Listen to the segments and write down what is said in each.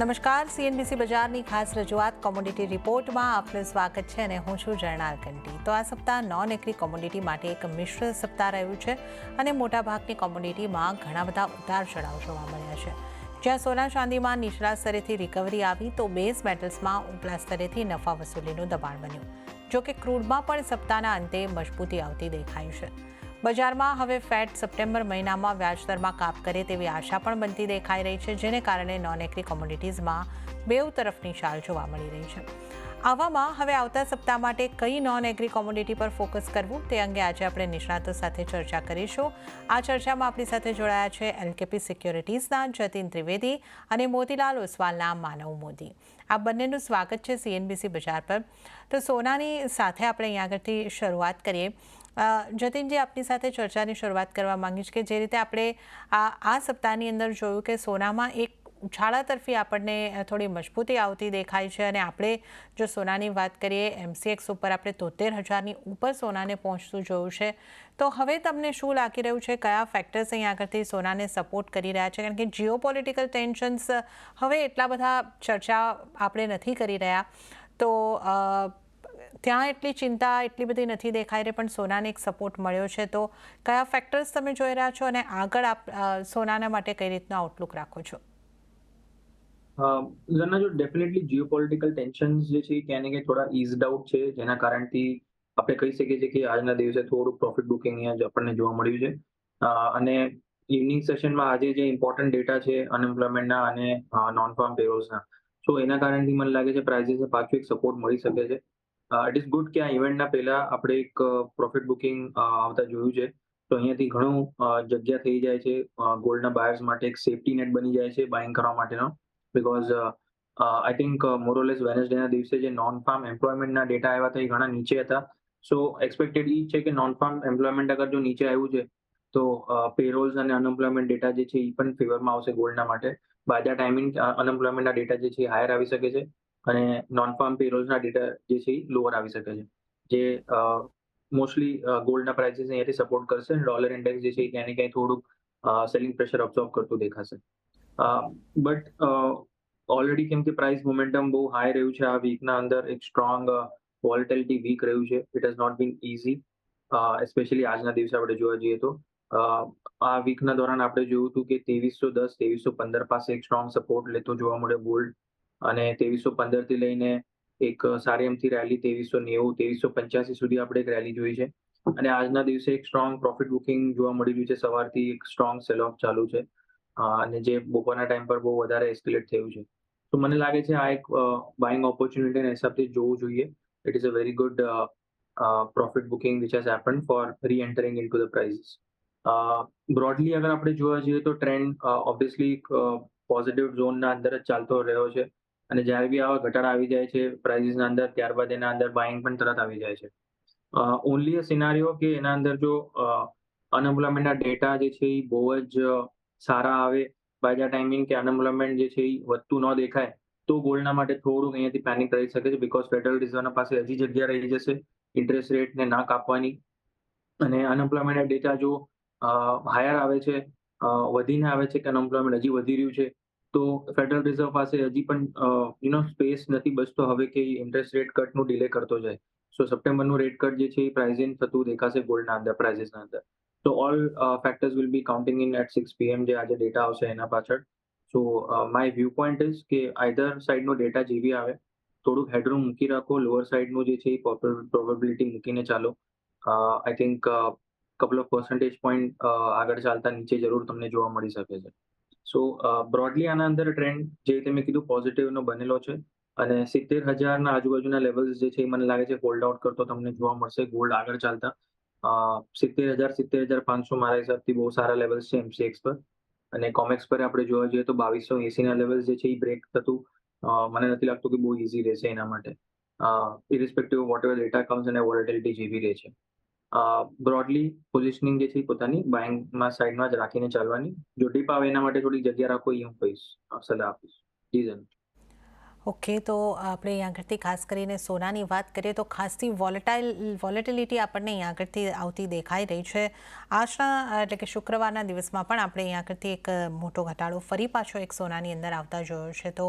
નમસ્કાર, સીએનબીસી બજારની ખાસ રજૂઆત કોમોડિટી રિપોર્ટમાં આપનું સ્વાગત છે અને હું છું જર્નાલ કંટી। તો આ સપ્તાહ નોન એગ્રી કોમોડિટી માટે એક મિશ્ર સપ્તાહ રહ્યું છે અને મોટાભાગની કોમોડિટીમાં ઘણા બધા ઉતાર ચઢાવ જોવા મળ્યા છે। જ્યાં સોના ચાંદીમાં નીચલા સ્તરેથી રિકવરી આવી તો બેઝ મેટલ્સમાં ઉપલા સ્તરેથી નફા વસૂલીનું દબાણ બન્યું। જો કે ક્રૂડમાં પણ સપ્તાહના અંતે મજબૂતી આવતી દેખાઈ છે। બજારમાં હવે ફેડ સપ્ટેમ્બર મહિનામાં વ્યાજદરમાં કાપ કરે તેવી આશા પણ બનતી દેખાઈ રહી છે, જેને કારણે નોન એગ્રી કોમોડિટીઝમાં બેઉ તરફની ચાલ જોવા મળી રહી છે। આવામાં હવે આવતા સપ્તાહ માટે કઈ નોન એગ્રી કોમોડિટી પર ફોકસ કરવું તે અંગે આજે આપણે નિષ્ણાતો સાથે ચર્ચા કરીશું। આ ચર્ચામાં આપણી સાથે જોડાયા છે એલકેપી સિક્યોરિટીઝના જતીન ત્રિવેદી અને મોતીલાલ ઓસવાલના માનવ મોદી। આ બંનેનું સ્વાગત છે સીએનબીસી બજાર પર। તો સોનાની સાથે આપણે અહીં આગળથી શરૂઆત કરીએ। જતીનજી, આપની સાથે ચર્ચાની શરૂઆત કરવા માંગીશ કે જે રીતે આપણે આ સપ્તાહની અંદર જોયું કે સોનામાં એક ઉછાળા તરફી આપણને થોડી મજબૂતી આવતી દેખાય છે અને આપણે જો સોનાની વાત કરીએ એમસીએક્સ ઉપર આપણે 73,000ની ઉપર સોનાને પહોંચતું જોયું છે। તો હવે તમને શું લાગી રહ્યું છે, કયા ફેક્ટર્સ અહીં આગળથી સોનાને સપોર્ટ કરી રહ્યા છે? કારણ કે જીઓપોલિટિકલ ટેન્શન્સ હવે એટલા બધા ચર્ચા આપણે નથી કરી રહ્યા, તો ત્યાં એટલી ચિંતા એટલી બધી નથી દેખાઈ રહી, પણ સોનાને એક સપોર્ટ મળ્યો છે। તો કયા ફેક્ટર્સ તમે જોઈ રહ્યા છો અને આગળ સોનાના માટે કઈ રીતનો આઉટલુક રાખો છો? ઝરના, જો ડેફિનેટલી જીઓપોલિટિકલ ટેન્શન્સ જે છે ક્યાં ને ક્યાં થોડા ઇઝડ આઉટ છે, જેના કારણથી આપણે કહી શકીએ છીએ કે આજના દિવસે થોડું પ્રોફિટ બુકિંગ અહીંયા જ આપણને જોવા મળ્યું છે। અને ઇવનિંગ સેશનમાં આજે જે ઇમ્પોર્ટન્ટ ડેટા છે અનએમ્પ્લોયમેન્ટના અને નોન ફાર્મ પેરોલ્સના, સો એના કારણથી મને લાગે છે પ્રાઇસીસને પાછું એક સપોર્ટ મળી શકે છે। ઇટ ઇઝ ગુડ કે આ ઇવેન્ટના પહેલા આપણે એક પ્રોફિટ બુકિંગ આવતા જોયું છે, તો અહીંયાથી ઘણું જગ્યા થઈ જાય છે ગોલ્ડના બાયર્સ માટે, એક સેફ્ટી નેટ બની જાય છે બાઇંગ કરવા માટેનો। બિકોઝ આઈ થિંક મોરલેસ વેનસડેના દિવસે જે નોન ફાર્મ એમ્પ્લોયમેન્ટના ડેટા આવ્યા હતા એ ઘણા નીચે હતા। સો એક્સપેક્ટેડ એ છે કે નોન ફાર્મ એમ્પ્લોયમેન્ટ અગર જો નીચે આવ્યું છે તો પેરોલ્સ અને અનએમ્પ્લોયમેન્ટ ડેટા જે છે એ પણ ફેવરમાં આવશે ગોલ્ડના માટે। બાય ધ ટાઈમિંગ અનએમ્પ્લોયમેન્ટના ડેટા જે છે હાયર આવી શકે છે અને નોન ફાર્મ પેરોલ્સના ડેટા જે છે એ લોઅર આવી શકે છે, જે મોસ્ટલી ગોલ્ડના પ્રાઇસીસ અહીંયાથી સપોર્ટ કરશે અને ડોલર ઇન્ડેક્સ જે છે એ ક્યાંય ને ક્યાંય થોડુંક સેલિંગ પ્રેશર ઓબ્ઝર્વ કરતું દેખાશે। બટ ઓલરેડી કેમ કે પ્રાઇસ મોમેન્ટમ બહુ હાઈ રહ્યું છે આ વીકના અંદર, એક સ્ટ્રોંગ વોલેટિલિટી વીક રહ્યું છે। It has not been easy, specially આજના દિવસે આપણે જોવા જઈએ તો આ વીકના દોરાન આપણે જોયું હતું કે 2310 2315 પાસે એક સ્ટ્રોંગ સપોર્ટ લેતો જોવા મળ્યો ગોલ્ડ, અને 2315 થી લઈને એક સારી એમથી રેલી 2390 2385 સુધી આપણે એક રેલી જોઈ છે। અને આજના દિવસે એક સ્ટ્રોંગ પ્રોફિટ બુકિંગ જોવા મળી રહ્યું છે, સવારથી એક સ્ટ્રોંગ સેલ ઓફ ચાલુ છે અને જે બપોરના ટાઈમ પર બહુ વધારે એસ્કેલેટ થયું છે। તો મને લાગે છે આ એક બાઇંગ ઓપોર્ચ્યુનિટીના હિસાબથી જોવું જોઈએ। It is a very good profit booking which has happened for re entering in to the prices. Broadly અગર આપણે જોવા જઈએ તો ટ્રેન્ડ ઓબ્વિયસલી પોઝિટિવ ઝોનના અંદર જ ચાલતો રહ્યો છે, અને જ્યારે બી આવા ઘટાડા આવી જાય છે પ્રાઇઝીસના અંદર, ત્યારબાદ એના અંદર બાઇંગ પણ તરત આવી જાય છે। ઓનલી અ સિનારીઓ કે એના અંદર જો અનએમ્પ્લોયમેન્ટના ડેટા જે છે એ બહુ જ સારા આવે બાય ધ ટાઈમિંગ કે અનએમ્પ્લોયમેન્ટ જે છે એ વધતું ન દેખાય, તો ગોલ્ડના માટે થોડુંક અહીંયાથી પેનિક રહી શકે છે, બિકોઝ ફેડરલ રિઝર્વના પાસે હજી જગ્યા રહી જશે ઇન્ટરેસ્ટ રેટને ના કાપવાની। અને અનએમ્પ્લોયમેન્ટના ડેટા જો હાયર આવે છે, વધીને આવે છે કે અનએમ્પ્લોયમેન્ટ હજી વધી રહ્યું છે, તો ફેડરલ રિઝર્વ પાસે હજી પણ સ્પેસ નથી બચતો હવે કે ઇન્ટરેસ્ટ રેટ કટનું ડિલે કરતો જાય। સો સપ્ટેમ્બરનું રેટ કટ જે છે એ પ્રાઇઝ ઇન થતું દેખાશે ગોલ્ડના અંદર, પ્રાઇઝીસના અંદર। So all factors will be counting in at 6 p.m. જે આજે ડેટા આવશે એના પાછળ। સો માય વ્યૂ પોઈન્ટ ઇઝ કે આઈધર સાઈડનો ડેટા જે બી આવે થોડુંક હેડરૂમ મૂકી રાખો, લોઅર સાઈડનું જે છે એ પ્રોબેબિલિટી મૂકીને ચાલો। I think couple of percentage point આગળ ચાલતા નીચે જરૂર તમને જોવા મળી શકે છે। સો બ્રોડલી આના અંદર ટ્રેન્ડ જે રીતે મેં કીધું પોઝિટિવનો બનેલો છે, અને 70,000ના આજુબાજુના લેવલ્સ જે છે એ મને લાગે છે હોલ્ડ આઉટ કરતો તમને જોવા મળશે ગોલ્ડ આગળ ચાલતા। 70,000 70,500 મારા હિસાબથી બહુ સારા લેવલ્સ છે એમસીએક્સ પર, અને કોમેક્સ પર આપણે જોવા જઈએ તો 2280ના લેવલ્સ જે છે એ બ્રેક થતું મને નથી લાગતું કે બહુ ઇઝી રહેશે એના માટે, irrespective what ever data comes અને વોલેટિલિટી જેવી રહે છે। બ્રોડલી પોઝિશનિંગ જે છે એ પોતાની બાઇંગમાં સાઈડમાં જ રાખીને ચાલવાની, જો ડીપ આવે એના માટે થોડી જગ્યા રાખો એ હું કહીશ, સલાહ આપીશ। જી જન। ઓકે, તો આપણે અહીં આગળથી ખાસ કરીને સોનાની વાત કરીએ તો ખાસથી વોલેટિલિટી આપણને અહીં આગળથી આવતી દેખાઈ રહી છે. આજના એટલે કે શુક્રવારના દિવસમાં પણ આપણે અહીં આગળથી એક મોટો ઘટાડો ફરી પાછો એક સોનાની અંદર આવતા જોયો છે. તો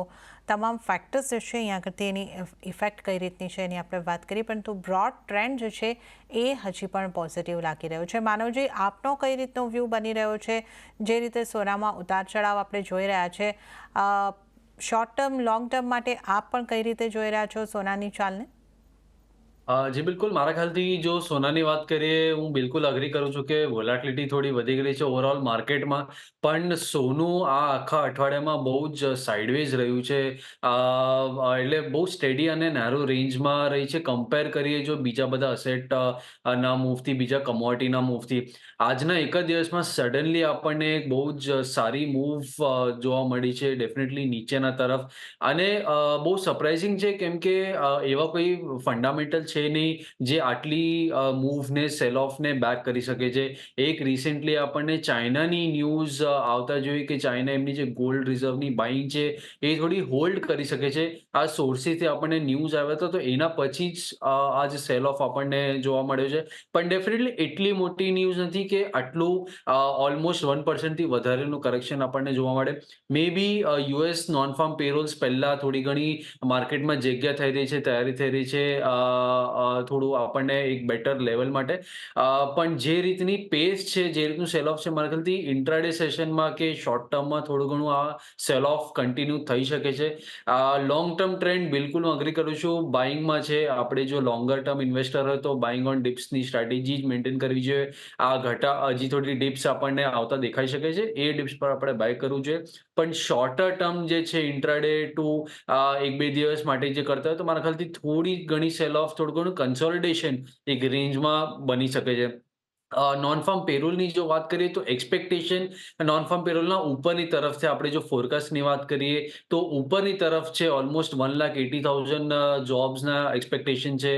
તમામ ફેક્ટર્સ જે છે અહીં આગળથી એની ઇફેક્ટ કઈ રીતની છે એની આપણે વાત કરીએ, પરંતુ બ્રોડ ટ્રેન્ડ જે છે એ હજી પણ પોઝિટિવ લાગી રહ્યો છે. માનવજી, આપનો કઈ રીતનો વ્યૂ બની રહ્યો છે? જે રીતે સોનામાં ઉતાર ચઢાવ આપણે જોઈ રહ્યા છે, શોર્ટ ટર્મ લોંગ ટર્મ માટે આપ પણ કઈ રીતે જોઈ રહ્યા છો સોનાની ચાલને? જી બિલકુલ, મારા ખ્યાલથી જો સોનાની વાત કરીએ, હું બિલકુલ અગ્રી કરું છું કે વોલેટિલિટી થોડી વધી ગઈ છે ઓવરઓલ માર્કેટમાં. પણ સોનું આ આખા અઠવાડિયામાં બહુ જ સાઇડવેઝ રહ્યું છે. એટલે બહુ સ્ટેડી અને નેરો રેન્જમાં રહી છે કમ્પેર કરીએ જો બીજા બધા અસેટ ના મૂવથી, બીજા કમોડિટીના મૂવથી. આજના એક જ દિવસમાં સડનલી આપણને એક બહુ જ સારી મૂવ જોવા મળી છે ડેફિનેટલી નીચેના તરફ. અને બહુ સરપ્રાઇઝિંગ છે કેમ કે એવા કોઈ ફંડામેન્ટલ છે નહીં જે આટલી મૂવને, સેલ ઓફને બેક કરી શકે છે. એક રિસેન્ટલી આપણને ચાઇનાની ન્યૂઝ આવતા જોઈ કે ચાઇના એમની જે ગોલ્ડ રિઝર્વની બાઇંગ છે એ થોડી હોલ્ડ કરી શકે છે. આ સોર્સિસથી આપણને ન્યૂઝ આવ્યા હતા, તો એના પછી જ આ જે સેલ ઓફ આપણને જોવા મળ્યો છે. પણ ડેફિનેટલી એટલી મોટી ન્યૂઝ નથી કે આટલું ઓલમોસ્ટ 1% થી વધારેનું કરેક્શન આપણને જોવા મળે. મે બી યુએસ નોન ફાર્મ પેરોલ્સ પહેલા થોડી ઘણી માર્કેટમાં જગ્યા થઈ રહી છે, તૈયારી થઈ રહી છે થોડું આપણને એક બેટર લેવલ માટે. પણ જે રીતની પેસ છે, જે રીતનું સેલ ઓફ છે, મારા ખ્યાલથી ઇન્ટ્રાડે સેશનમાં કે શોર્ટ ટર્મમાં થોડું ઘણું આ સેલ ઓફ કન્ટિન્યુ થઈ શકે છે. લોંગ ટર્મ ટ્રેન્ડ બિલકુલ હું અગ્રી કરું છું, બાઇંગમાં છે. આપણે જો લોંગર ટર્મ ઇન્વેસ્ટર હોય તો બાઇંગ ઓન ડિપ્સની સ્ટ્રેટેજી જ મેન્ટેન કરવી જોઈએ. હજી થોડી ડિપ્સ આપણને આવતા દેખાઈ શકે છે, એ ડિપ્સ પર આપણે બાય કરવું જોઈએ. પણ શોર્ટર ટર્મ જે છે ઇન્ટ્રાડે ટુ 1-2 દિવસ માટે જે કરતા હોય તો મારા ખ્યાલથી થોડી ઘણી સેલ ઓફ, થોડું ઘણું કન્સોલિડેશન એક રેન્જમાં બની શકે છે. નોન ફાર્મ પેરોલની જો વાત કરીએ તો એક્સપેક્ટેશન નોન ફાર્મ પેરોલના ઉપરની તરફ છે. આપણે જો ફોરકાસ્ટની વાત કરીએ તો ઉપરની તરફ છે. ઓલમોસ્ટ 1,80,000 જોબ્સના એક્સપેક્ટેશન છે.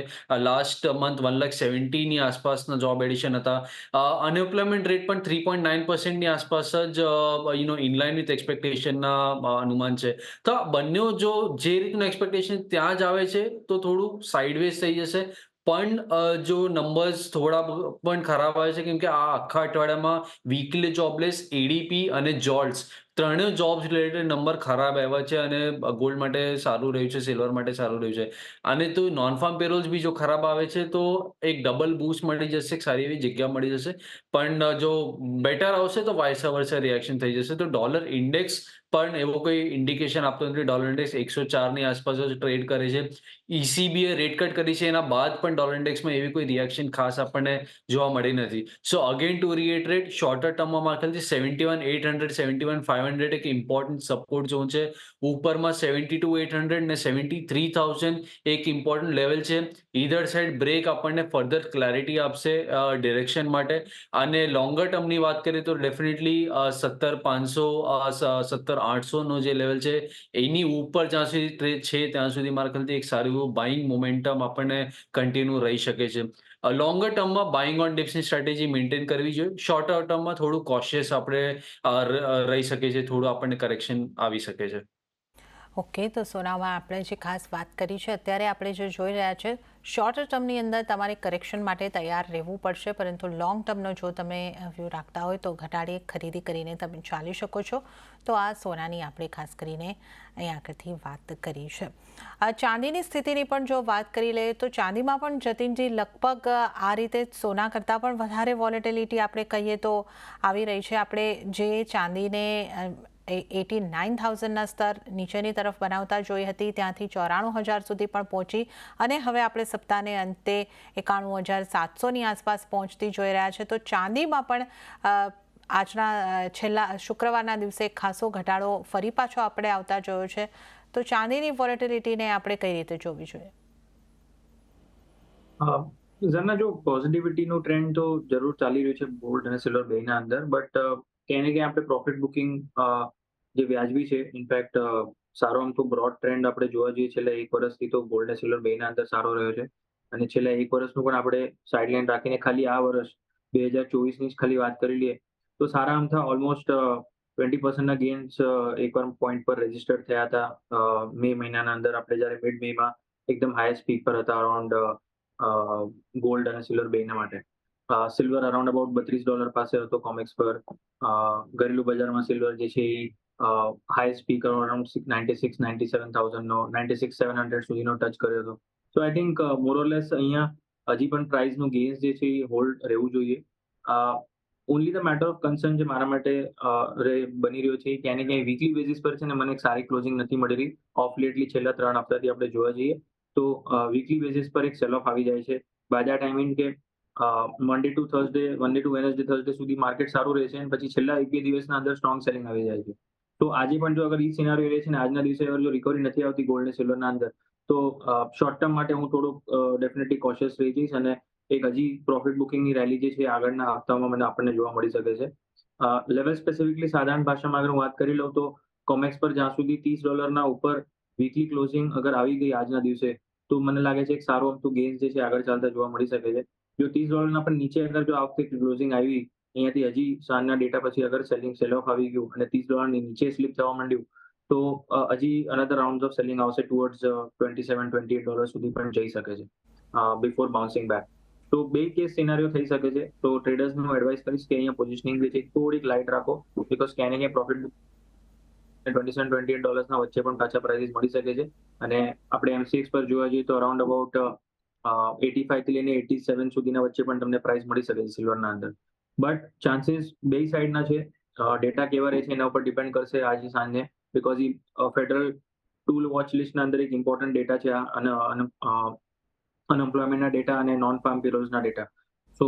લાસ્ટ મંથ 1,70,000ની આસપાસના જોબ એડિશન હતા. અનએમ્પ્લોયમેન્ટ રેટ પણ 3.9%ની આસપાસ જ ઇનલાઇન વિથ એક્સપેક્ટેશનના અનુમાન છે. તો આ બંનેઓ જો જે રીતનું એક્સપેક્ટેશન ત્યાં જ આવે છે તો થોડું સાઇડવેઝ થઈ જશે. પણ જો નંબર્સ થોડા પણ ખરાબ આવે છે કેમ કે આ આખા અઠવાડિયામાં વીકલી જોબલેસ, એડીપી અને જોલ્ટ્સ ત્રણેય જોબ્સ રિલેટેડ નંબર ખરાબ આવ્યા છે અને ગોલ્ડ માટે સારું રહ્યું છે, સિલ્વર માટે સારું રહ્યું છે. અને તો નોન ફાર્મ પેરોલ્સ બી જો ખરાબ આવે છે તો એક ડબલ બૂસ્ટ મળી જશે, એક સારી એવી જગ્યા મળી જશે. પણ જો બેટર આવશે તો વાઇસ વર્સા રિએક્શન થઈ જશે. તો ડોલર ઇન્ડેક્સ પણ એવો કોઈ ઇન્ડિકેશન આપતો નથી. ડોલર ઇન્ડેક્સ 104ની આસપાસ જ ટ્રેડ કરે છે. ECB એ રેટ કટ કરી છે, એના બાદ પણ ડોલર ઇન્ડેક્સમાં એવી કોઈ રિએક્શન ખાસ આપણને જોવા મળી નથી. સો અગેન ટુ રિએટરેટ, શોર્ટર ટર્મમાં મારા ખ્યાલથી 71,800, 71,500 એક ઇમ્પોર્ટન્ટ સપોર્ટ ઝોન છે. ઉપરમાં 72,800 ને 73,000 એક ઇમ્પોર્ટન્ટ લેવલ છે. ઈધર સાઇડ બ્રેક આપણને ફર્ધર ક્લેરિટી આપશે ડિરેક્શન માટે. અને લોંગર ટર્મની વાત કરીએ તો ડેફિનેટલી 17,500, 17,800નો જે લેવલ છે એની ઉપર જ્યાં સુધી ટ્રેડ છે ત્યાં સુધી મારા ખ્યાલથી એક સારું એવું બાઇંગ મોમેન્ટમ આપણને કન્ટિન્યુ રહી શકે છે. લોંગર ટર્મમાં બાઇંગ ઓન ડિપ્સની સ્ટ્રેટેજી મેન્ટેન કરવી જોઈએ. શોર્ટર ટર્મમાં થોડું કોશિયસ આપણે રહી શકીએ છીએ, થોડું આપણને કરેક્શન આવી શકે છે. ઓકે, તો સોનામાં આપણે જે ખાસ વાત કરી છે, અત્યારે આપણે જે જોઈ રહ્યા છે, શોર્ટ ટર્મની અંદર તમારે કરેક્શન માટે તૈયાર રહેવું પડશે, પરંતુ લોંગ ટર્મનો જો તમે વ્યૂ રાખતા હોય તો ઘટાડી ખરીદી કરીને તમે ચાલી શકો છો. તો આ સોનાની આપણે ખાસ કરીને અહીં આગળથી વાત કરી છે. ચાંદીની સ્થિતિની પણ જો વાત કરી લઈએ તો ચાંદીમાં પણ જતીનજી લગભગ આ રીતે સોના કરતાં પણ વધારે વોલેટિલિટી આપણે કહીએ તો આવી રહી છે. આપણે જે ચાંદીને 89,000ના સ્તર નીચેની તરફ બનાવતા જોઈ હતી, ત્યાંથી 94,000 સુધી પણ પહોંચી અને હવે આપણે સપ્તાહને અંતે 91,700ની આસપાસ પહોંચતી જોઈ રહ્યા છે. તો ચાંદીમાં પણ આજના છેલ્લા શુક્રવારના દિવસે ખાસો ઘટાડો ફરી પાછો આપણે આવતા જોયો છે. તો ચાંદીની વોલેટિલિટીને આપણે કઈ રીતે જોવી જોઈએ? ઝરના, જો પોઝિટિવિટીનું ટ્રેન્ડ તો જરૂર ચાલી રહ્યું છે ગોલ્ડ અને સિલ્વર બેના અંદર, બટ ક્યાંય ને ક્યાંય આપણે પ્રોફિટ બુકિંગ જે વ્યાજબી છે, ઇનફેક્ટ સારો આમ તો બ્રોડ ટ્રેન્ડ આપણે જોવા જઈએ છેલ્લા એક વર્ષથી તો ગોલ્ડ અને સિલ્વર બેના અંદર સારો રહ્યો છે. અને છેલ્લા એક વર્ષનું પણ આપણે સાઇડલાઇન રાખીને ખાલી આ વર્ષ 2024ની જ ખાલી વાત કરી લઈએ તો સારા આમથા ઓલમોસ્ટ 20% ગેઇન્સ એકવાર પોઈન્ટ પર રજીસ્ટર થયા હતા મે મહિનાના અંદર. આપણે જ્યારે મિડ મેમાં એકદમ હાઈએસ્ટ પીક પર હતા અરાઉન્ડ ગોલ્ડ અને સિલ્વર બેના માટે. સિલ્વર અરાઉન્ડ અબાઉટ $32 પાસે હતો કોમેક્સ પર. ઘરેલું બજારમાં સિલ્વર જે છે એ હાઈએસ્ટ પીક અરાઉન્ડ 96,97,000 નો 96,700 સુધીનો ટચ કર્યો હતો. તો આઈ થિંક મોરલેસ અહીંયા હજી પણ પ્રાઇસનું ગેઇન્સ જે છે એ હોલ્ડ રહેવું જોઈએ. Only the matter of concern જે મારા માટે બની રહ્યો છે ક્યાંય ને ક્યાંય વીકલી બેઝિસ પર છે ને મને એક સારી ક્લોઝિંગ નથી મળી રહી. ઓફ લેટલી છેલ્લા 3 હપ્તાથી આપણે જોવા જઈએ તો વીકલી બેઝિસ પર એક સેલ ઓફ આવી જાય છે. બાય ધેટ આઈ મીન કે મંડે ટુ વેનસડે થર્સડે સુધી માર્કેટ સારું રહે છે અને પછી છેલ્લા 1-2 દિવસના અંદર સ્ટ્રોંગ સેલિંગ આવી જાય છે. તો આજે પણ જો અગર ઈ સિનારીઓ રહે છે ને આજના દિવસે અગર જો રિકવરી નથી આવતી ગોલ્ડ અને સિલ્વરના અંદર તો શોર્ટ ટર્મ માટે હું થોડુંક ડેફિનેટલી કોશિયસ રહી જઈશ અને એક હજી પ્રોફિટ બુકિંગની રેલી જે છે આગળના હપ્તામાં આપણને જોવા મળી શકે છે. લેવલ સ્પેસિફિકલી સાધારણ ભાષામાં અગર હું વાત કરી લઉં તો કોમેક્સ પર જ્યાં સુધી $30 ઉપર વીકલી ક્લોઝિંગ અગર આવી ગઈ આજના દિવસે તો મને લાગે છે એક સારું અમથું ગેઇન્સ જે છે આગળ ચાલતા જોવા મળી શકે છે. જો $30 પર નીચે અગર જો આ વખતે ક્લોઝિંગ આવી અહીંયાથી હજી સાંજના ડેટા પછી અગર સેલ ઓફ આવી ગયું અને $30 નીચે સ્લીપ થવા માંડ્યું તો હજી અનધર રાઉન્ડ ઓફ સેલિંગ આવશે ટુવર્ડ્સ $27-28 સુધી પણ જઈ શકે છે બિફોર બાઉન્સિંગ બેક. તો બે કેસ સિનારીઓ થઈ શકે છે. તો ટ્રેડર્સને હું એડવાઇસ કરીશ કે અહીંયા પોઝિશનિંગ જે છે થોડીક લાઇટ રાખો બીકોઝ ક્યાંય ને ક્યાંય પ્રોફિટ $27-28 વચ્ચે પણ પાછા પ્રાઇસીસ મળી શકે છે. અને આપણે MCX પર જોવા જઈએ તો અરાઉન્ડ અબાઉટ 85 થી લઈને 87 સુધીના વચ્ચે પણ તમને પ્રાઇસ મળી શકે છે સિલ્વરના અંદર. બટ ચાન્સીસ બે સાઈડના છે. ડેટા કેવા રહે છે એના ઉપર ડિપેન્ડ કરશે આજે સાંજે બીકોઝ ઈ ફેડરલ ટૂલ વોચ લિસ્ટના અંદર એક ઇમ્પોર્ટન્ટ ડેટા છે અને અનએમ્પ્લોયમેન્ટના ડેટા અને નોન ફાર્મ પેરોલ્સના ડેટા. સો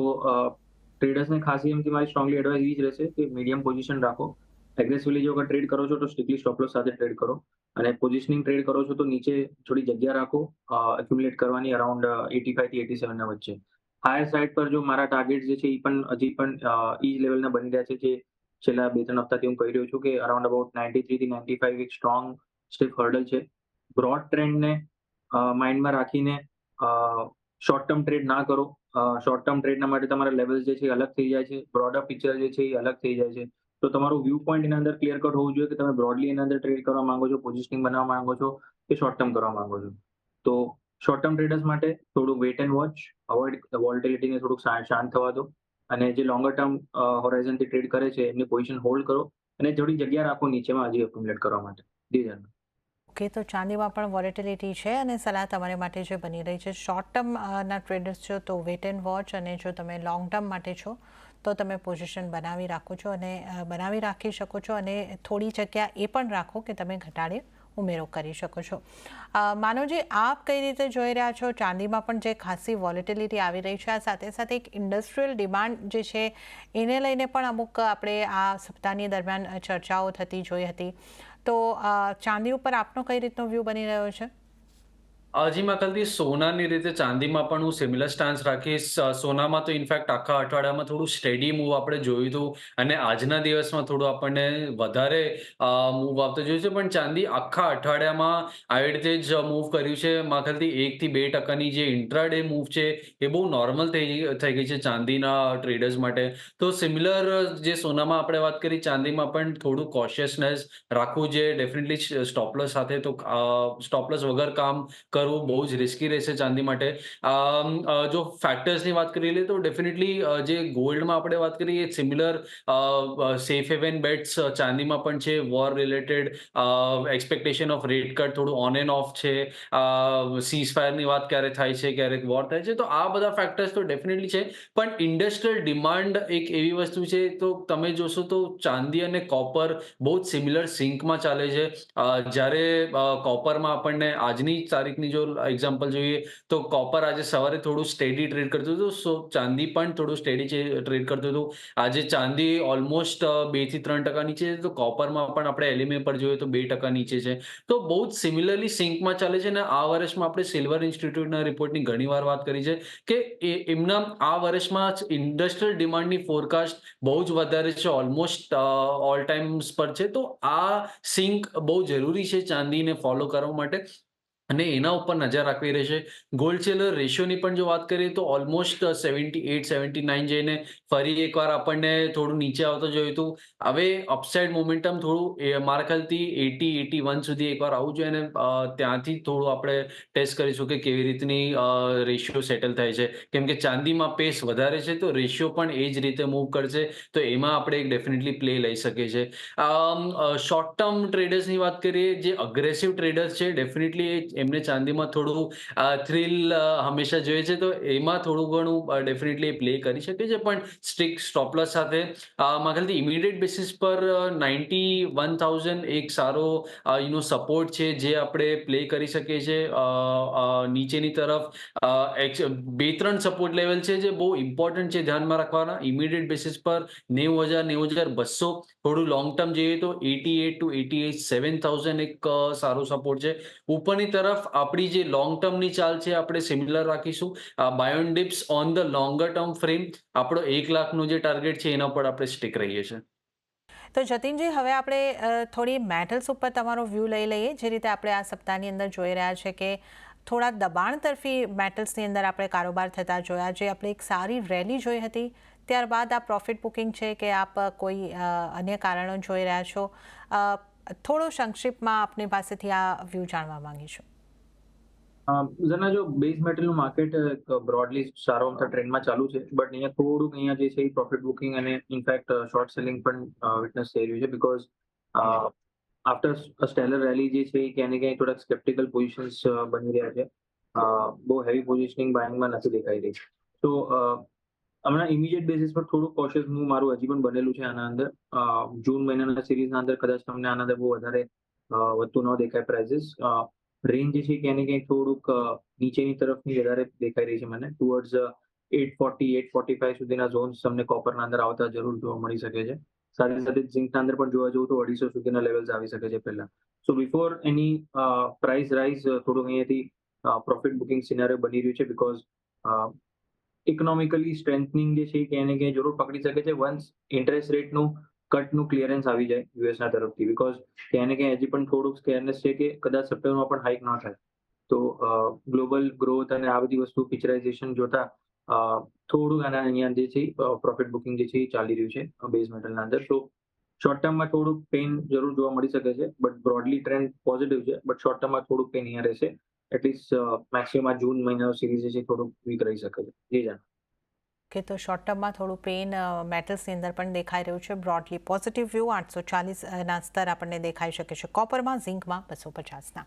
ટ્રેડર્સને ખાસી એમથી મારી સ્ટ્રોંગલી એડવાઇસ એ જ રહેશે કે મીડિયમ પોઝિશન રાખો. એગ્રેસિવલી જો અગર ટ્રેડ કરો છો તો સ્ટ્રિક્ટલી સ્ટોપ લોસ સાથે ટ્રેડ કરો અને પોઝિશનિંગ ટ્રેડ કરો છો તો નીચે થોડી જગ્યા રાખો એક્યુમ્યુલેટ કરવાની અરાઉન્ડ 85 થી 87 ના વચ્ચે. હાયર સાઇડ પર જો મારા ટાર્ગેટ જે છે એ પણ હજી પણ ઈ જ લેવલના બની રહ્યા છે જે છેલ્લા 2-3 હપ્તાથી હું કહી રહ્યો છું કે અરાઉન્ડ અબાઉટ 93 થી 95 એક સ્ટ્રોંગ સ્ટીફ હર્ડલ છે. બ્રોડ ટ્રેન્ડને માઇન્ડમાં રાખીને શોર્ટ ટર્મ ટ્રેડ ના કરો. શોર્ટ ટર્મ ટ્રેડના માટે તમારા લેવલ્સ જે છે અલગ થઈ જાય છે. બ્રોડર પિક્ચર જે છે એ અલગ થઈ જાય છે. તો તમારું વ્યૂ પોઈન્ટ એના અંદર ક્લિયર કટ હોવું જોઈએ કે તમે બ્રોડલી એના અંદર ટ્રેડ કરવા માંગો છો, પોઝિશનિંગ બનાવવા માંગો છો કે શોર્ટ ટર્મ કરવા માંગો છો. તો શોર્ટ ટર્મ ટ્રેડર્સ માટે થોડું વેટ એન્ડ વોચ, અવોઇડ વોલેટિલિટીને થોડુંક શાંત થવા દો અને જે લોંગર ટર્મ હોરાઇઝનથી ટ્રેડ કરે છે એમની પોઝિશન હોલ્ડ કરો અને થોડી જગ્યા રાખો નીચેમાં હજી એક્યુમ્યુલેટ કરવા માટે. જી. ઓકે, તો ચાંદીમાં પણ વોલેટિલિટી છે અને સલાહ તમારી માટે જે બની રહી છે શોર્ટ ટર્મના ટ્રેડર્સ છો તો વેટ એન્ડ વોચ, અને જો તમે લોંગ ટર્મ માટે છો તો તમે પોઝિશન બનાવી રાખો છો અને બનાવી રાખી શકો છો અને થોડી જગ્યા એ પણ રાખો કે તમે ઘટાડે ઉમેરો કરી શકો છો. માનવજી, આપ કઈ રીતે જોઈ રહ્યા છો? ચાંદીમાં પણ જે ખાસી વોલેટિલિટી આવી રહી છે, આ સાથે સાથે એક ઇન્ડસ્ટ્રીયલ ડિમાન્ડ જે છે એને લઈને પણ અમુક આપણે આ સપ્તાહની દરમિયાન ચર્ચાઓ થતી જોઈ હતી. તો ચાંદી ઉપર આપનો કઈ રીતનો વ્યૂ બની રહ્યો છે? જી મકલથી સોનાની રીતે ચાંદીમાં પણ હું સિમિલર સ્ટાન્સ રાખીશ. સોનામાં તો ઇનફેક્ટ આખા અઠવાડિયામાં થોડું સ્ટેડી મૂવ આપણે જોયું હતું અને આજના દિવસમાં થોડું આપણને વધારે મૂવ આવતો જોયું છે. પણ ચાંદી આખા અઠવાડિયામાં આવી રીતે જ મૂવ કર્યું છે. મારા ખ્યાલથી 1 થી 2% જે ઇન્ટ્રાડે મૂવ છે એ બહુ નોર્મલ થઈ ગઈ છે ચાંદીના ટ્રેડર્સ માટે. તો સિમિલર જે સોનામાં આપણે વાત કરી, ચાંદીમાં પણ થોડું કોશિયસનેસ રાખવું જોઈએ ડેફિનેટલી. સ્ટોપલોસ સાથે તો સ્ટોપલોસ વગર કામ કરવું બહુ જ રિસ્કી રહેશે ચાંદી માટે. જો ફેક્ટર્સની વાત કરી લઈએ તો ડેફિનેટલી જે ગોલ્ડમાં આપણે વાત કરીએ સિમિલર સેફ હેવન બેટ્સ ચાંદીમાં પણ છે. War related expectation off rate cut થોડું ઓન એન્ડ ઓફ છે. સીઝ ફાયરની વાત ક્યારે થાય છે, ક્યારેક વોર થાય છે, તો આ બધા ફેક્ટર્સ તો ડેફિનેટલી છે. પણ ઇન્ડસ્ટ્રીયલ ડિમાન્ડ એક એવી વસ્તુ છે, તો તમે જોશો તો ચાંદી અને કોપર બહુ જ સિમિલર સિંકમાં ચાલે છે. જ્યારે કોપરમાં આપણને આજની તારીખની જો એક્ઝામ્પલ જોઈએ તો કોપર આજે સવારે થોડું સ્ટેડી ટ્રેડ કરતું હતું. સો ચાંદી પણ થોડું સ્ટેડી ટ્રેડ કરતું હતું. આજે ચાંદી ઓલમોસ્ટ 2 થી 3% નીચે છે, તો કોપરમાં પણ આપણે એલએમએ પર જોઈએ તો 2% નીચે છે. તો બહુ જ સિમિલરલી સિંકમાં ચાલે છે. અને આ વર્ષમાં આપણે સિલ્વર ઇન્સ્ટિટ્યૂટના રિપોર્ટની ઘણીવાર વાત કરી છે કે એમના આ વર્ષમાં ઇન્ડસ્ટ્રીયલ ડિમાન્ડની ફોરકાસ્ટ બહુ જ વધારે છે, ઓલમોસ્ટ ઓલ ટાઈમ્સ પર છે. તો આ સિંક બહુ જરૂરી છે ચાંદીને ફોલો કરવા માટે. અને એના ઉપર નજર રાખવી રહેશે. ગોલ્ડ સિલ્વર રેશિયોની પણ જો વાત કરીએ તો ઓલમોસ્ટ 78-79 જઈને ફરી એકવાર આપણને થોડું નીચે આવતો જોયું હતું. હવે અપસાઇડ મોમેન્ટમ થોડું મારા ખ્યાલથી 80-81 સુધી એકવાર આવવું જોઈએ અને ત્યાંથી થોડું આપણે ટેસ્ટ કરીશું કે કેવી રીતની રેશિયો સેટલ થાય છે. કેમ કે ચાંદીમાં પેસ વધારે છે તો રેશિયો પણ એ જ રીતે મૂવ કરશે. તો એમાં આપણે એક ડેફિનેટલી પ્લે લઈ શકીએ છીએ. શોર્ટ ટર્મ ટ્રેડર્સની વાત કરીએ, જે અગ્રેસિવ ટ્રેડર્સ છે ડેફિનેટલી એમને ચાંદીમાં થોડું થ્રિલ હંમેશા જોઈએ છે તો એમાં થોડું ઘણું ડેફિનેટલી પ્લે કરી શકે છે પણ સ્ટ્રિક્ટ સ્ટોપલોસ સાથે મારા ખ્યાલથી ઇમિડિયેટ બેસિસ પર 91,000 એક સારો સપોર્ટ છે જે આપણે પ્લે કરી શકીએ છીએ. નીચેની તરફ બે ત્રણ સપોર્ટ લેવલ છે જે બહુ ઇમ્પોર્ટન્ટ છે ધ્યાનમાં રાખવાના. ઇમિડિયેટ બેસિસ પર 90,000-90,200, થોડું લોંગ ટર્મ જોઈએ તો 88,000-87,000 એક સારો સપોર્ટ છે. ઉપરની તરફ આપણી જે લોંગ ટર્મની ચાલ છે આપણે સિમિલર રાખીશું. Buy on dips on the longer term frame આપણો 1,00,000નો જે ટાર્ગેટ છે એના પર આપણે સ્ટિક રહીએ છીએ. તો જતીનજી, હવે આપણે થોડી મેટલ્સ ઉપર તમારો વ્યૂ લઈ લઈએ. જે રીતે આપણે આ સપ્તાહની અંદર જોઈ રહ્યા છે કે થોડા દબાણ તરફી મેટલ્સની અંદર આપણે કારોબાર થતા જોયા. જે આપણે એક સારી રેલી જોઈ હતી, ત્યારબાદ આ પ્રોફિટ બુકિંગ છે કે આપ કોઈ અન્ય કારણો જોઈ રહ્યા છો? થોડો સંક્ષિપ્તમાં આપની પાસેથી આ વ્યૂ જાણવા માંગીશું. જના જો બેઝ મેટલનું માર્કેટ બ્રોડલી સારો અમથા ટ્રેન્ડમાં ચાલુ છે, બટ અહીંયા જે છે એ પ્રોફિટ બુકિંગ અને ઇનફેક્ટ શોર્ટ સેલિંગ પણ વિટનેસ થઈ રહ્યું છે. બિકોઝ આફ્ટર સ્ટેલર રેલી જે છે એ ક્યાંય ને ક્યાંય થોડાક સ્કેપ્ટિકલ પોઝિશન્સ બની રહ્યા છે. બહુ હેવી પોઝિશનિંગ બાઇંગમાં નથી દેખાઈ રહી. તો હમણાં ઇમિડિયેટ બેસિસ પર થોડું કોશિયસ મૂવ મારું હજી પણ બનેલું છે આના અંદર. જૂન મહિનાના સિરીઝના અંદર કદાચ તમને આના અંદર બહુ વધારે વધતું ન દેખાય પ્રાઇઝિસ. રેન્જ જે છે ક્યાંય ને ક્યાંય થોડુંક નીચેની તરફની વધારે દેખાઈ રહી છે મને. ટુવર્ડ્સ 840-845 સુધીના ઝોન્સ તમને કોપરના અંદર આવતા જરૂર જોવા મળી શકે છે. સાથે સાથે ઝિંકના અંદર પણ જોવા જવું તો 250 સુધીના લેવલ્સ આવી શકે છે પહેલા. સો બિફોર એની પ્રાઇસ રાઇઝ થોડુંક અહીંયાથી પ્રોફિટ બુકિંગ સિનારીઓ બની રહ્યું છે. બિકોઝ ઇકોનોમિકલી સ્ટ્રેન્થનિંગ જે છે ક્યાંય ને ક્યાંય જરૂર પકડી શકે છે વન્સ ઇન્ટરેસ્ટ રેટનું કટનું ક્લિયરન્સ આવી જાય યુએસના તરફથી. બિકોઝ ક્યાંય ને ક્યાંય હજી પણ થોડુંક સ્કેરનેસ છે કે કદાચ સપ્ટેમ્બરમાં પણ હાઇક ન થાય. તો ગ્લોબલ ગ્રોથ અને આ બધી વસ્તુ પિક્ચરાઇઝેશન જોતા થોડું અહીંયા જે છે પ્રોફિટ બુકિંગ જે છે એ ચાલી રહ્યું છે બેઝ મેટલના અંદર. તો શોર્ટ ટર્મમાં થોડુંક પેઇન જરૂર જોવા મળી શકે છે, બટ બ્રોડલી ટ્રેન્ડ પોઝિટિવ છે. બટ શોર્ટ ટર્મમાં થોડુંક પેઇન અહીંયા રહેશે. એટલીસ્ટ મેક્સિમમ જૂન મહિનાનો સિરીઝ જે છે થોડુંક વીક રહી શકે છે. જી જાણ. કે તો શોર્ટ ટર્મમાં થોડું પેઇન મેટલ્સની અંદર પણ દેખાઈ રહ્યું છે. બ્રોડલી પોઝિટિવ વ્યૂ 840ના સ્તર આપણને દેખાઈ શકે છે. કોપરમાં, ઝિંકમાં 250ના.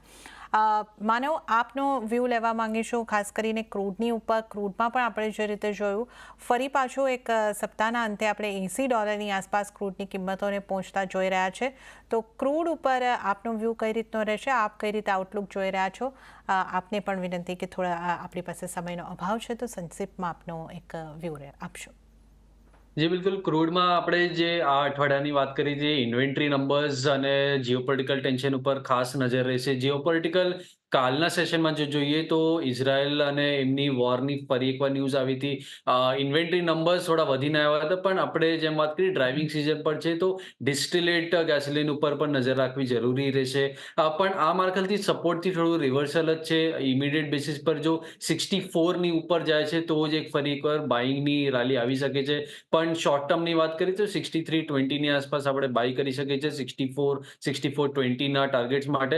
માનવ, આપનો વ્યૂ લેવા માંગીશું ખાસ કરીને ક્રૂડની ઉપર. ક્રૂડમાં પણ આપણે જે રીતે જોયું, ફરી પાછું એક સપ્તાહના અંતે આપણે $80 આસપાસ ક્રૂડની કિંમતોને પહોંચતા જોઈ રહ્યા છે. તો ક્રૂડ ઉપર આપનો વ્યૂ કઈ રીતનો રહેશે? આપ કઈ રીતે આઉટલુક જોઈ રહ્યા છો? આપને પણ વિનંતી કે થોડા આપણી પાસે સમયનો અભાવ છે તો સંક્ષિપ્તમાં આપનો એક વ્યૂ આપશો. જી બિલકુલ. ક્રૂડમાં આપણે જે આ અઠવાડિયાની વાત કરી હતી, ઇન્વેન્ટરી નંબર્સ અને જીઓપોલિટિકલ ટેન્શન ઉપર ખાસ નજર રહેશે. જીઓપોલિટિકલ કાલના સેશનમાં જો જોઈએ તો ઇઝરાયલ અને એમની વોરની ફરી એકવાર ન્યૂઝ આવી હતી. ઇન્વેન્ટરી નંબર્સ થોડા વધીને આવ્યા હતા, પણ આપણે જેમ વાત કરી ડ્રાઇવિંગ સિઝન પર છે તો ડિસ્ટિલેટ ગેસોલિન ઉપર પણ નજર રાખવી જરૂરી રહેશે. પણ આ મારા ખ્યાલથી સપોર્ટથી થોડું રિવર્સલ જ છે. ઇમિડિયેટ બેસિસ પર જો 64ની ઉપર જાય છે તો જ એક ફરી એકવાર બાઇંગની રાલી આવી શકે છે. પણ શોર્ટ ટર્મની વાત કરીએ તો 63.20ની આસપાસ આપણે બાય કરી શકીએ છીએ 64-20ના ટાર્ગેટ્સ માટે.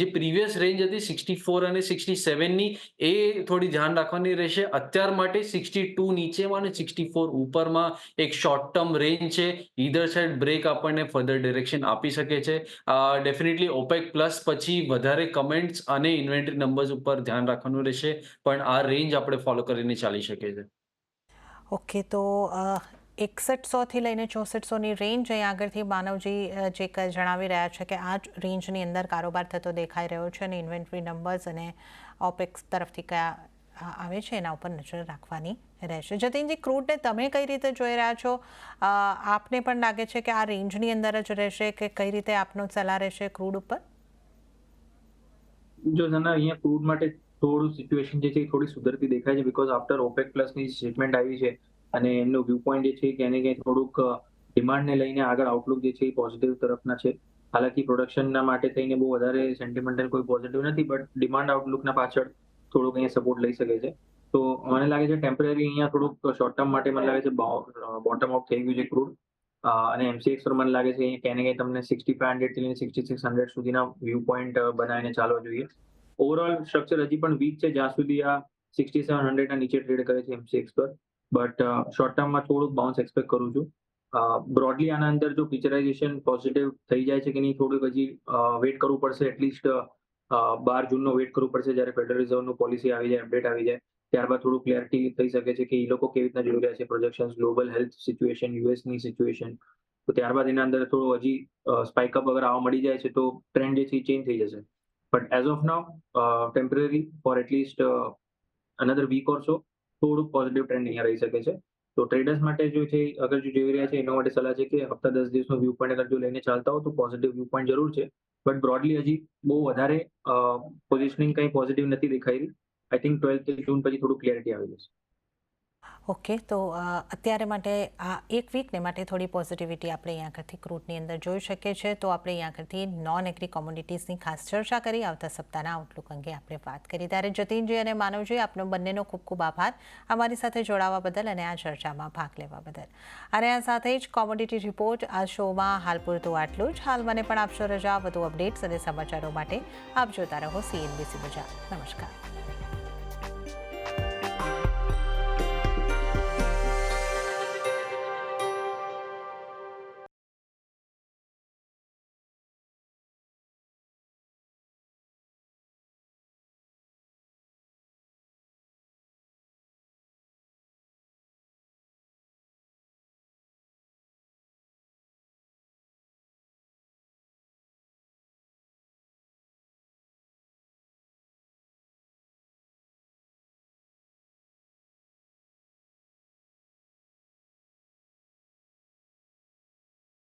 જે પ્રીવિયસ રેન્જ હતી 64 અને 67ની એ થોડી ધ્યાન રાખવાની રહેશે. અત્યાર માટે 62 નીચેમાં અને 64 ઉપરમાં એક શોર્ટ ટર્મ રેન્જ છે. ઈધર સાઇડ બ્રેક આપણને ફર્ધર ડિરેક્શન આપી શકે છે. ડેફિનેટલી ઓપેક પ્લસ પછી વધારે કમેન્ટ્સ અને ઇન્વેન્ટરી નંબર્સ ઉપર ધ્યાન રાખવાનું રહેશે. પણ આ રેન્જ આપણે ફોલો કરીને ચાલી શકીએ છીએ. ઓકે, તો 6100થી લઈને 6400ની રેન્જ અહીં આગળથી માનવજી જે જણાવી રહ્યા છે કે આ જ રેન્જની અંદર કારોબાર થતો દેખાઈ રહ્યો છે. અને ઇન્વેન્ટરી નંબર્સ અને ઓપેક્સ તરફથી કયા આવે છે એના ઉપર નજર રાખવાની રહેશે. જતીનજી, ક્રૂડને તમે કઈ રીતે જોઈ રહ્યા છો? આપને પણ લાગે છે કે આ રેન્જની અંદર જ રહેશે કે કઈ રીતે આપનો સલાહ રહેશે ક્રૂડ ઉપર? જો અહીંયા ક્રૂડ માટે થોડું સિચ્યુએશન જે છે એ થોડી સુધરતી દેખાય છે. બિકોઝ આફ્ટર ઓપેક પ્લસની સ્ટેટમેન્ટ આવી છે અને એમનું વ્યૂ પોઈન્ટ જે છે ક્યાંય ને ક્યાંય થોડુંક ડિમાન્ડને લઈને આગળ આઉટલુક જે છે એ પોઝિટિવ તરફના છે. હાલાકી પ્રોડક્શનના માટે થઈને બહુ વધારે સેન્ટિમેન્ટલ કોઈ પોઝિટિવ નથી, બટ ડિમાન્ડ આઉટલુકના પાછળ થોડુંક અહીંયા સપોર્ટ લઈ શકે છે. તો મને લાગે છે ટેમ્પરરી અહીંયા થોડુંક શોર્ટ ટર્મ માટે મને લાગે છે બોટમ આઉટ થઈ ગયું છે ક્રૂડ. અને MCX પર મને લાગે છે અહીંયા ક્યાંને ક્યાંય તમને 6500 થી લઈને 6600 સુધીના વ્યૂ પોઈન્ટ બનાવીને ચાલવા જોઈએ. ઓવરઓલ સ્ટ્રક્ચર હજી પણ વીક છે જ્યાં સુધી આ 6700 ના નીચે ટ્રેડ કરે છે MCX પર, બટ શોર્ટ ટર્મમાં થોડુંક બાઉન્સ એક્સપેક્ટ કરું છું. બ્રોડલી આના અંદર જો પિક્ચરાઇઝેશન પોઝિટિવ થઈ જાય છે કે નહીં થોડુંક હજી વેટ કરવું પડશે. એટલીસ્ટ 12 જૂનનો વેટ કરવું પડશે જ્યારે ફેડરલ રિઝર્વનું પોલિસી આવી જાય, અપડેટ આવી જાય. ત્યારબાદ થોડું ક્લેરિટી થઈ શકે છે કે એ લોકો કેવી રીતના જોઈ રહ્યા છે પ્રોજેક્શન્સ, ગ્લોબલ હેલ્થ સિચ્યુએશન, યુએસની સિચ્યુએશન. તો ત્યારબાદ એના અંદર થોડું હજી સ્પાઇકઅપ અગર આવવા મળી જાય છે તો ટ્રેન્ડ જે છે ચેન્જ થઈ જશે. But as of now temporary for at least another week or so થોડુંક પોઝિટિવ ટ્રેન્ડ અહીંયા રહી શકે છે. તો ટ્રેડર્સ માટે જો છે અગર જો જોઈ રહ્યા છે એના માટે સલાહ છે કે હપ્તા 10 દિવસનો વ્યૂ પોઈન્ટ અગર જો લઈને ચાલતા હો તો પોઝિટિવ વ્યૂ પોઈન્ટ જરૂર છે, બટ બ્રોડલી હજી બહુ વધારે પોઝિશનિંગ કંઈ પોઝિટિવ નથી દેખાઈ રહી. આઈ થિંક 12 જૂન પછી થોડું ક્લેરિટી આવી જશે. ઓકે, તો અત્યારે માટે આ એક વીકને માટે થોડી પોઝિટિવિટી આપણે અહીંયા આગળથી ક્રૂડની અંદર જોઈ શકીએ છીએ. તો આપણે અહીંયા આગળથી નોન એગ્રી કોમોડિટીઝની ખાસ ચર્ચા કરી, આવતા સપ્તાહના આઉટલુક અંગે આપણે વાત કરી. ત્યારે જતીનજી અને માનવજી, આપનો બંનેનો ખૂબ ખૂબ આભાર અમારી સાથે જોડાવા બદલ અને આ ચર્ચામાં ભાગ લેવા બદલ. અને આ સાથે જ કોમોડિટી રિપોર્ટ આ શોમાં હાલ પૂરતું આટલું જ. હાલ મને પણ આપશો રજા. વધુ અપડેટ્સ અને સમાચારો માટે આપ જોતા રહો CNBC બજાર. નમસ્કાર.